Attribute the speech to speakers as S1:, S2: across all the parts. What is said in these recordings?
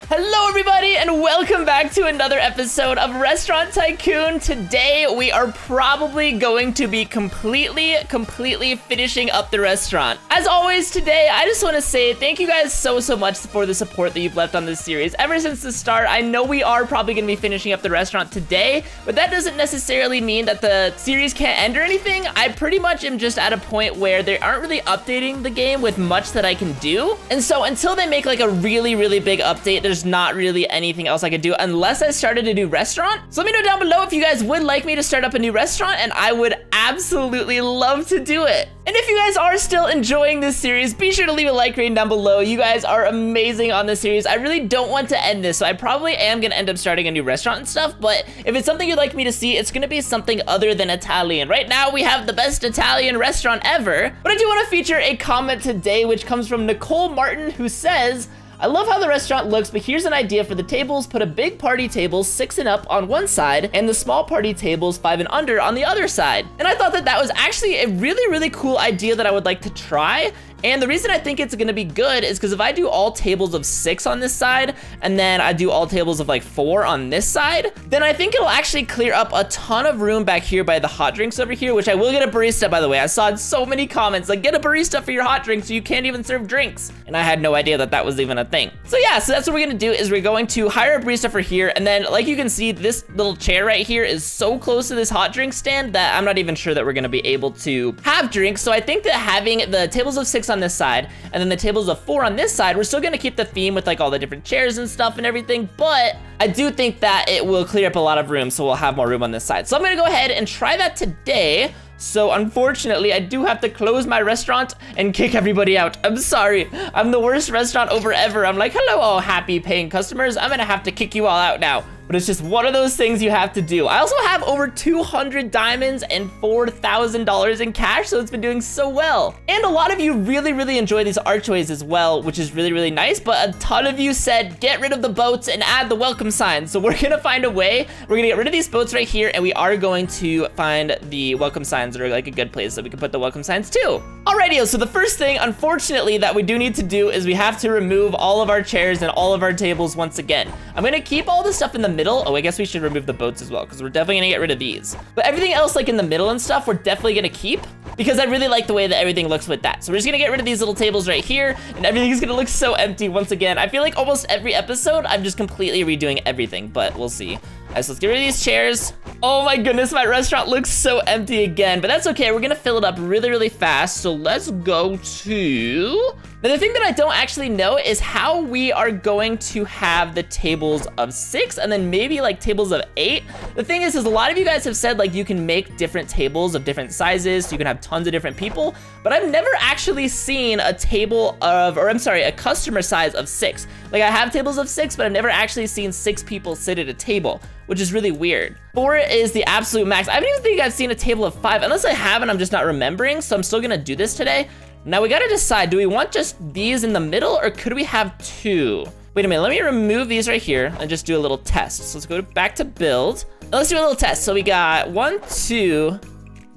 S1: Hello everybody and welcome back to another episode of Restaurant Tycoon. Today we are probably going to be completely finishing up the restaurant. As always today, I just want to say thank you guys so much for the support that you've left on this series. Ever since the start, I know we are probably going to be finishing up the restaurant today, but that doesn't necessarily mean that the series can't end or anything. I pretty much am just at a point where they aren't really updating the game with much that I can do. And so until they make like a really big update, there's not really anything else I could do unless I started a new restaurant. So let me know down below if you guys would like me to start up a new restaurant, and I would absolutely love to do it. And if you guys are still enjoying this series, be sure to leave a like rating down below. You guys are amazing on this series. I really don't want to end this, so I probably am gonna end up starting a new restaurant and stuff, but if it's something you'd like me to see, it's gonna be something other than Italian. Right now, we have the best Italian restaurant ever, but I do want to feature a comment today, which comes from Nicole Martin, who says, I love how the restaurant looks, but here's an idea for the tables. Put a big party table 6 and up on one side and the small party tables 5 and under on the other side. And I thought that that was actually a really cool idea that I would like to try. And the reason I think it's gonna be good is because if I do all tables of 6 on this side, and then I do all tables of like 4 on this side, then I think it'll actually clear up a ton of room back here by the hot drinks over here, which I will get a barista, by the way. I saw in so many comments, like, get a barista for your hot drinks so you can't even serve drinks. And I had no idea that that was even a thing. So yeah, so that's what we're gonna do, is we're going to hire a barista for here, and then like you can see, this little chair right here is so close to this hot drink stand that I'm not even sure that we're gonna be able to have drinks. So I think that having the tables of 6 on this side and then the tables of 4 on this side, we're still gonna keep the theme with like all the different chairs and stuff and everything, but I do think that it will clear up a lot of room, so we'll have more room on this side. So I'm gonna go ahead and try that today. So unfortunately, I do have to close my restaurant and kick everybody out. I'm sorry. I'm the worst restaurant owner ever. I'm like, hello, all happy paying customers. I'm gonna have to kick you all out now. But it's just one of those things you have to do. I also have over 200 diamonds and $4,000 in cash, so it's been doing so well. And a lot of you really enjoy these archways as well, which is really nice, but a ton of you said, get rid of the boats and add the welcome signs. So we're gonna find a way. We're gonna get rid of these boats right here, and we are going to find the welcome signs that are like a good place that we can put the welcome signs too. Alrighty, so the first thing, unfortunately, that we do need to do is we have to remove all of our chairs and all of our tables once again. I'm gonna keep all the stuff in the middle. Oh, I guess we should remove the boats as well, because we're definitely gonna get rid of these. But everything else like in the middle and stuff, we're definitely gonna keep, because I really like the way that everything looks with that. So we're just gonna get rid of these little tables right here, and everything's gonna look so empty once again. I feel like almost every episode, I'm just completely redoing everything, but we'll see. All right, so let's get rid of these chairs. Oh my goodness, my restaurant looks so empty again, but that's okay. We're gonna fill it up really fast. So let's go to... Now, the thing that I don't actually know is how we are going to have the tables of 6 and then maybe like tables of 8. The thing is a lot of you guys have said like you can make different tables of different sizes, so you can have tons of different people, but I've never actually seen a table of, or I'm sorry, a customer size of 6. Like I have tables of 6, but I've never actually seen 6 people sit at a table, which is really weird. 4 is the absolute max. I don't even think I've seen a table of 5, unless I haven't, I'm just not remembering, so I'm still gonna do this today. Now we gotta decide, do we want just these in the middle, or could we have 2? Wait a minute, let me remove these right here and just do a little test. So let's go back to build. Now let's do a little test. So we got 1, 2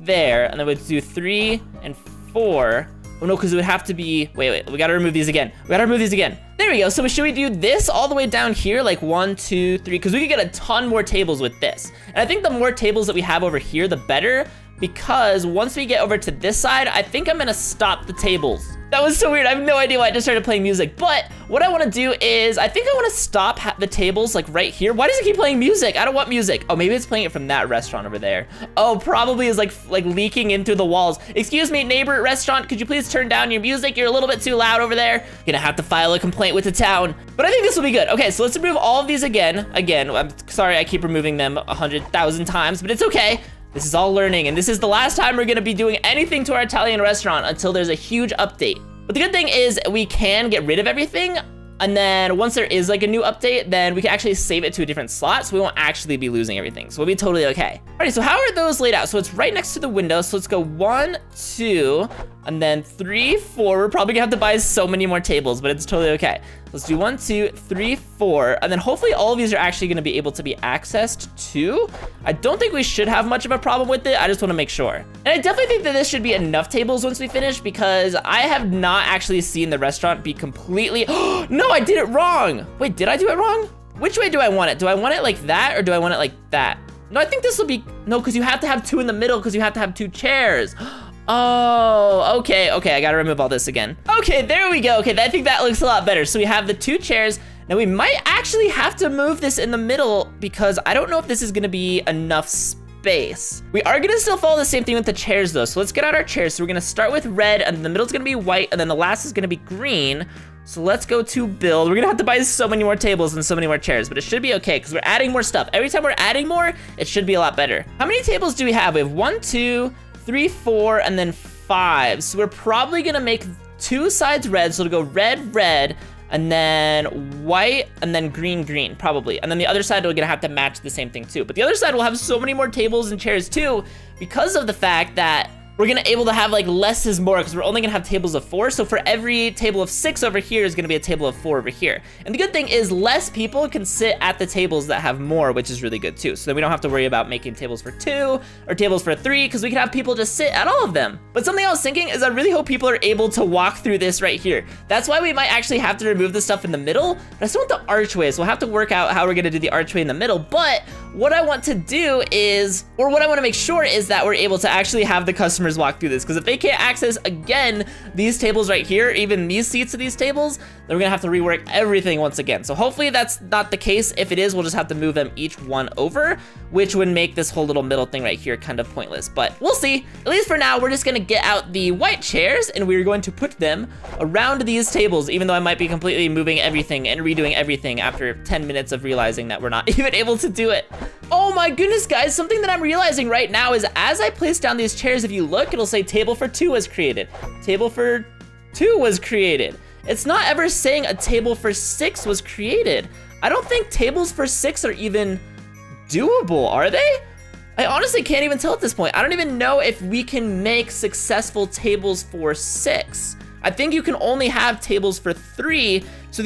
S1: there, and then we'll do 3 and 4. Oh no, because it would have to be, wait, we gotta remove these again. There we go. So should we do this all the way down here, like 1, 2, 3? Because we could get a ton more tables with this. And I think the more tables that we have over here, the better, because once we get over to this side, I think I'm gonna stop the tables. That was so weird. I have no idea why I just started playing music. But what I want to do is, I think I want to stop the tables like right here. Why does it keep playing music? I don't want music. Oh, maybe it's playing it from that restaurant over there. Oh, probably is like leaking in through the walls. Excuse me, neighbor restaurant, could you please turn down your music? You're a little bit too loud over there. Gonna have to file a complaint with the town. But I think this will be good. Okay, so let's remove all of these again. I'm sorry I keep removing them 100,000 times, but it's okay. This is all learning, and this is the last time we're gonna be doing anything to our Italian restaurant until there's a huge update. But the good thing is we can get rid of everything, and then once there is like a new update, then we can actually save it to a different slot, so we won't actually be losing everything. So we'll be totally okay. Alright, so how are those laid out? So it's right next to the window, so let's go 1, 2, and then 3, 4. We're probably gonna have to buy so many more tables, but it's totally okay. Let's do 1, 2, 3, 4. And then hopefully all of these are actually gonna be able to be accessed too. I don't think we should have much of a problem with it. I just wanna make sure. And I definitely think that this should be enough tables once we finish, because I have not actually seen the restaurant be completely, no, I did it wrong. Wait, did I do it wrong? Which way do I want it? Do I want it like that, or do I want it like that? No, I think this will be, no, because you have to have 2 in the middle, because you have to have 2 chairs. Oh, okay, I gotta remove all this again. Okay, there we go. Okay, I think that looks a lot better. So we have the 2 chairs. Now we might actually have to move this in the middle, because I don't know if this is gonna be enough space. We are gonna still follow the same thing with the chairs though. So let's get out our chairs. So we're gonna start with red, and the middle's gonna be white, and then the last is gonna be green. So let's go to build. We're gonna have to buy so many more tables and so many more chairs, but it should be okay, because we're adding more stuff. Every time we're adding more, it should be a lot better. How many tables do we have? We have 1, 2, 3, 4, and then 5. So we're probably gonna make 2 sides red, so it'll go red, red, and then white, and then green, green, probably. And then the other side, we're gonna have to match the same thing too. But the other side will have so many more tables and chairs too, because of the fact that we're gonna able to have like less is more, because we're only gonna have tables of 4. So for every table of 6 over here is gonna be a table of 4 over here. And the good thing is less people can sit at the tables that have more, which is really good too. So then we don't have to worry about making tables for 2 or tables for 3, because we can have people just sit at all of them. But something I was thinking is I really hope people are able to walk through this right here. That's why we might actually have to remove the stuff in the middle. But I still want the archway, so we'll have to work out how we're gonna do the archway in the middle. But what I want to do is, or what I want to make sure is that we're able to actually have the customers walk through this, because if they can't access, again, these tables right here, even these seats of these tables, then we're gonna have to rework everything once again. So hopefully that's not the case. If it is, we'll just have to move them each one over, which would make this whole little middle thing right here kind of pointless, but we'll see. At least for now, we're just gonna get out the white chairs, and we're going to put them around these tables, even though I might be completely moving everything and redoing everything after 10 minutes of realizing that we're not even able to do it. Oh my goodness, guys, something that I'm realizing right now is as I place down these chairs, if you look, it'll say table for 2 was created. Table for 2 was created. It's not ever saying a table for 6 was created. I don't think tables for 6 are even doable, are they? I honestly can't even tell at this point. I don't even know if we can make successful tables for 6. I think you can only have tables for 3. So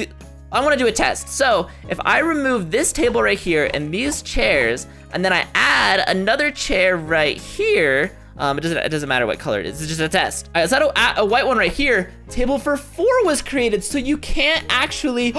S1: I want to do a test. So if I remove this table right here and these chairs, and then I add another chair right here, it doesn't matter what color it is. It's just a test. All right, so I add a white one right here. Table for 4 was created, so you can't actually.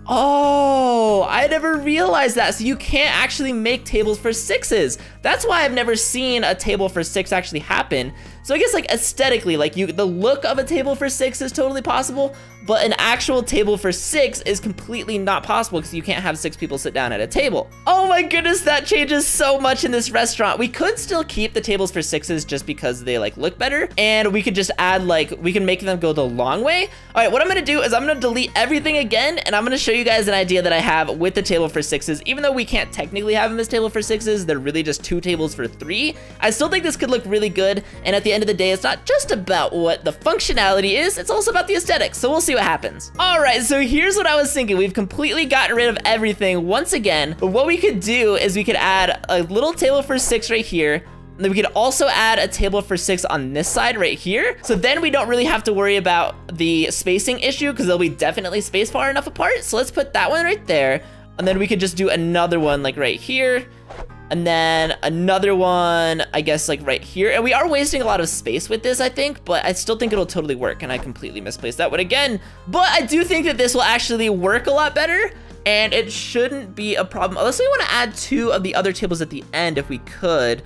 S1: Oh, I never realized that. So you can't actually make tables for 6s. That's why I've never seen a table for 6 actually happen. So I guess like aesthetically, like the look of a table for 6 is totally possible, but an actual table for 6 is completely not possible, because you can't have 6 people sit down at a table. Oh my goodness, that changes so much in this restaurant. We could still keep the tables for 6s just because they like look better, and we could just add we can make them go the long way. All right, what I'm gonna do is I'm gonna delete everything again, and I'm gonna show you guys an idea that I have with the table for 6s. Even though we can't technically have them as table for 6s, they're really just 2 tables for 3. I still think this could look really good, and at the end of the day, it's not just about what the functionality is, it's also about the aesthetics, so we'll see what happens. All right, so here's what I was thinking. We've completely gotten rid of everything once again, but what we could do is we could add a little table for 6 right here, and then we could also add a table for 6 on this side right here. So then we don't really have to worry about the spacing issue, because they'll be definitely spaced far enough apart. So let's put that one right there, and then we could just do another one like right here, and then another one, I guess, like right here. And we are wasting a lot of space with this, I think, but I still think it'll totally work. And I completely misplaced that one again. But I do think that this will actually work a lot better, and it shouldn't be a problem. Unless we want to add 2 of the other tables at the end, if we could.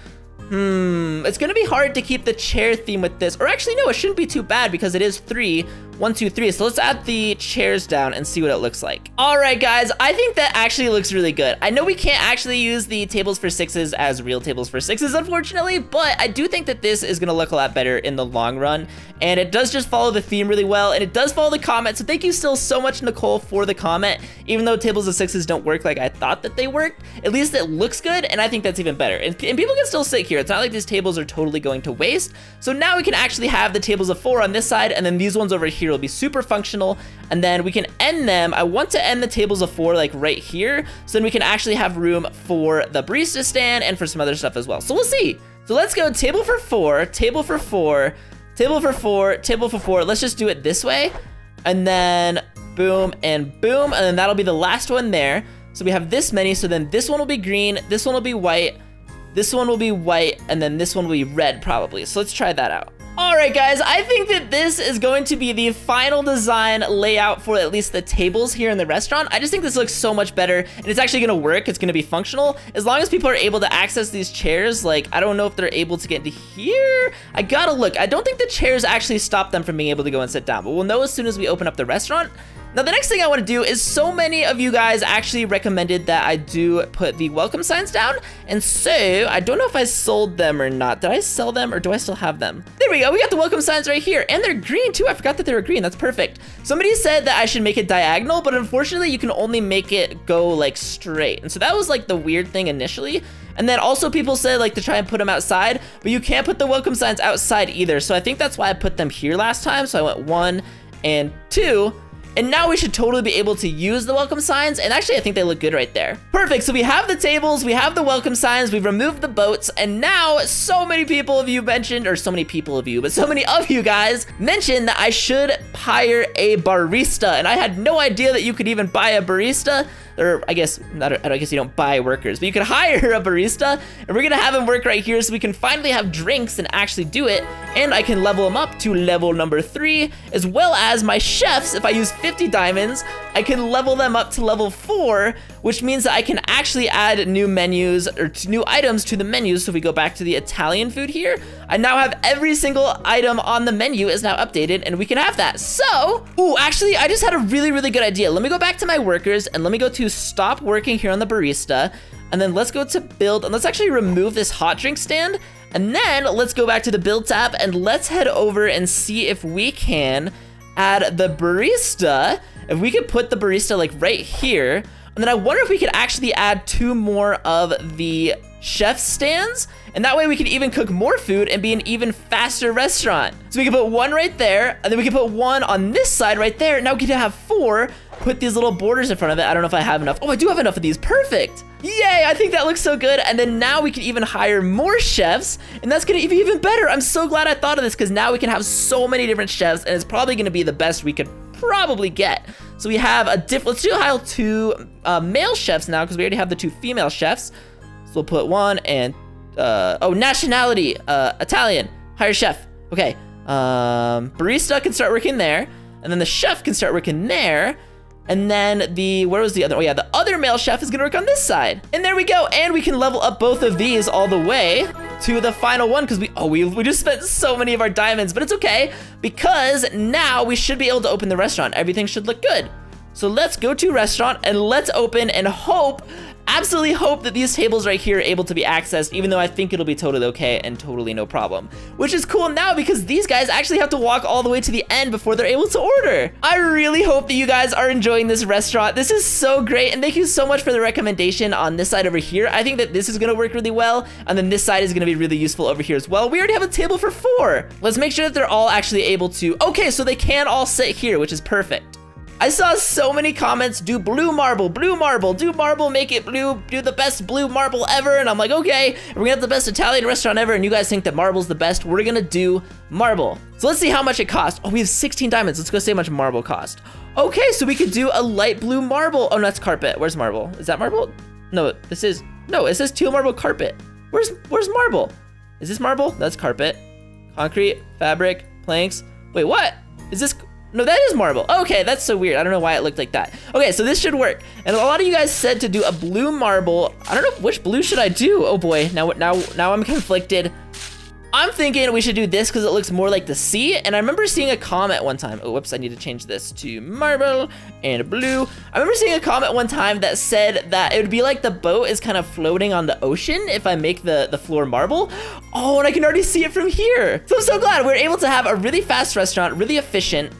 S1: It's gonna be hard to keep the chair theme with this. Or actually, no, it shouldn't be too bad, because it is 3. 1, 2, 3. So let's add the chairs down and see what it looks like. All right, guys, I think that actually looks really good. I know we can't actually use the tables for 6s as real tables for 6s, unfortunately, but I do think that this is gonna look a lot better in the long run. And it does just follow the theme really well, and it does follow the comment. So thank you still so much, Nicole, for the comment. Even though tables of 6s don't work like I thought that they worked, at least it looks good, and I think that's even better. And people can still sit here. It's not like these tables are totally going to waste. So now we can actually have the tables of 4 on this side, and then these ones over here will be super functional, and then we can end them. I want to end the tables of 4 like right here, so then we can actually have room for the barista stand and for some other stuff as well. So we'll see. So let's go table for 4, table for 4, table for 4, table for 4. Let's just do it this way, and then boom, and boom. And then that'll be the last one there. So we have this many. So then this one will be green. This one will be white. This one will be white. And then this one will be red probably. So let's try that out. All right, guys, I think that this is going to be the final design layout for at least the tables here in the restaurant. I just think this looks so much better, and it's actually gonna work. It's gonna be functional. As long as people are able to access these chairs, like, I don't know if they're able to get into here. I gotta look. I don't think the chairs actually stop them from being able to go and sit down, but we'll know as soon as we open up the restaurant. Now, the next thing I want to do is so many of you guys actually recommended that I do put the welcome signs down. And so I don't know if I sold them or not. Did I sell them or do I still have them? There we go. We got the welcome signs right here. And they're green too. I forgot that they were green. That's perfect. Somebody said that I should make it diagonal, but unfortunately you can only make it go like straight. And so that was like the weird thing initially. And then also people said like to try and put them outside, but you can't put the welcome signs outside either. So I think that's why I put them here last time. So I went 1 and 2. And now we should totally be able to use the welcome signs. And actually, I think they look good right there. Perfect. So we have the tables, we have the welcome signs, we've removed the boats. And now so many people of you mentioned, or so many people of you, but so many of you guys mentioned that I should hire a barista. And I had no idea that you could even buy a barista. Or I guess, I guess you don't buy workers, but you can hire a barista, and we're gonna have him work right here so we can finally have drinks and actually do it. And I can level him up to level number 3, as well as my chefs. If I use 50 diamonds, I can level them up to level 4, which means that I can actually add new menus or new items to the menus. So if we go back to the Italian food here, I now have every single item on the menu is now updated, and we can have that. So, ooh, actually, I just had a really, really good idea. Let me go back to my workers, and let me go to stop working here on the barista, and then let's go to build, and let's actually remove this hot drink stand, and then let's go back to the build tab, and let's head over and see if we can add the barista. If we could put the barista like right here, and then I wonder if we could actually add 2 more of the chef stands, and that way we can even cook more food and be an even faster restaurant. So we can put 1 right there, and then we can put 1 on this side right there. Now we can have 4, put these little borders in front of it. I don't know if I have enough. Oh, I do have enough of these. Perfect. Yay, I think that looks so good. And then now we can even hire more chefs, and that's gonna be even better. I'm so glad I thought of this, because now we can have so many different chefs, and it's probably gonna be the best we could probably get. So we have a let's do hire 2 male chefs now, because we already have the 2 female chefs. So we'll put 1 and, oh, nationality, Italian, hire chef. Okay, barista can start working there, and then the chef can start working there. And then where was the other? Oh yeah, the other male chef is gonna work on this side. And there we go. And we can level up both of these all the way to the final one, because we just spent so many of our diamonds, but it's okay, because now we should be able to open the restaurant. Everything should look good. So let's go to restaurant and let's open and hope, absolutely hope that these tables right here are able to be accessed, even though I think it'll be totally okay and totally no problem. Which is cool now, because these guys actually have to walk all the way to the end before they're able to order. I really hope that you guys are enjoying this restaurant. This is so great, and thank you so much for the recommendation on this side over here. I think that this is gonna work really well, and then this side is gonna be really useful over here as well. We already have a table for 4. Let's make sure that they're all actually able to, okay, so they can all sit here, which is perfect. I saw so many comments, do blue marble, do marble, make it blue, do the best blue marble ever. And I'm like, okay, we're gonna have the best Italian restaurant ever, and you guys think that marble's the best. We're gonna do marble. So let's see how much it costs. Oh, we have 16 diamonds. Let's go see how much marble cost. Okay, so we could do a light blue marble. Oh, no, that's carpet. Where's marble? Is that marble? No, it says teal marble carpet. Where's marble? Is this marble? That's carpet. Concrete, fabric, planks. Wait, what? Is this? No, that is marble. Okay, that's so weird. I don't know why it looked like that. Okay, so this should work. And a lot of you guys said to do a blue marble. I don't know which blue should I do. Oh boy, now I'm conflicted. I'm thinking we should do this because it looks more like the sea. And I remember seeing a comment one time. Oh, whoops, I need to change this to marble and blue. I remember seeing a comment one time that said that it would be like the boat is kind of floating on the ocean if I make the floor marble. Oh, and I can already see it from here. So I'm so glad we're able to have a really fast restaurant, really efficient.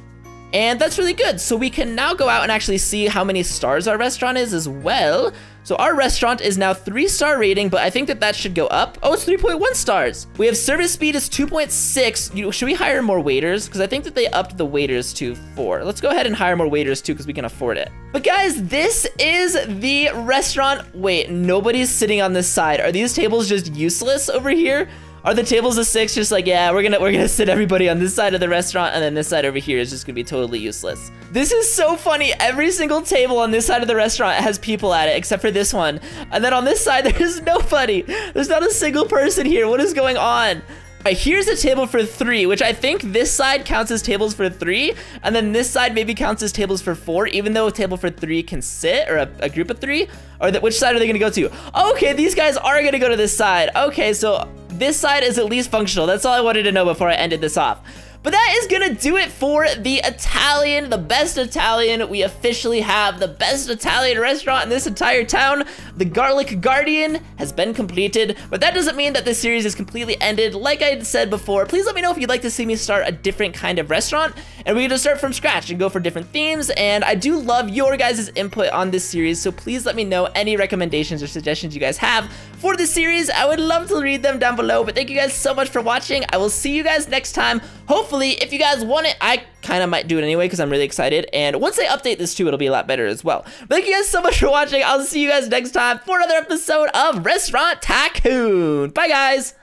S1: And that's really good. So we can now go out and actually see how many stars our restaurant is as well. So our restaurant is now 3-star rating, but I think that should go up. Oh, it's 3.1 stars. We have service speed is 2.6. Should we hire more waiters? Because I think that they upped the waiters to 4. Let's go ahead and hire more waiters too, because we can afford it. But guys, this is the restaurant. Wait, nobody's sitting on this side. Are these tables just useless over here? Are the tables of 6 just like, yeah, we're gonna sit everybody on this side of the restaurant, and then this side over here is just gonna be totally useless? This is so funny. Every single table on this side of the restaurant has people at it, except for this one. And then on this side, there's nobody. There's not a single person here. What is going on? All right, here's a table for 3, which I think this side counts as tables for 3, and then this side maybe counts as tables for 4, even though a table for 3 can sit, or a group of 3. Or which side are they gonna go to? Okay, these guys are gonna go to this side. Okay, so this side is at least functional. That's all I wanted to know before I ended this off. But that is gonna do it for the Italian, the best Italian. We officially have the best Italian restaurant in this entire town. The Garlic Guardian has been completed, but that doesn't mean that this series is completely ended. Like I said before, please let me know if you'd like to see me start a different kind of restaurant, and we can just start from scratch and go for different themes. And I do love your guys' input on this series, so please let me know any recommendations or suggestions you guys have for this series. I would love to read them down below, but thank you guys so much for watching. I will see you guys next time. Hopefully, if you guys want it, I kind of might do it anyway because I'm really excited. And once I update this too, it'll be a lot better as well. But thank you guys so much for watching. I'll see you guys next time for another episode of Restaurant Tycoon. Bye, guys.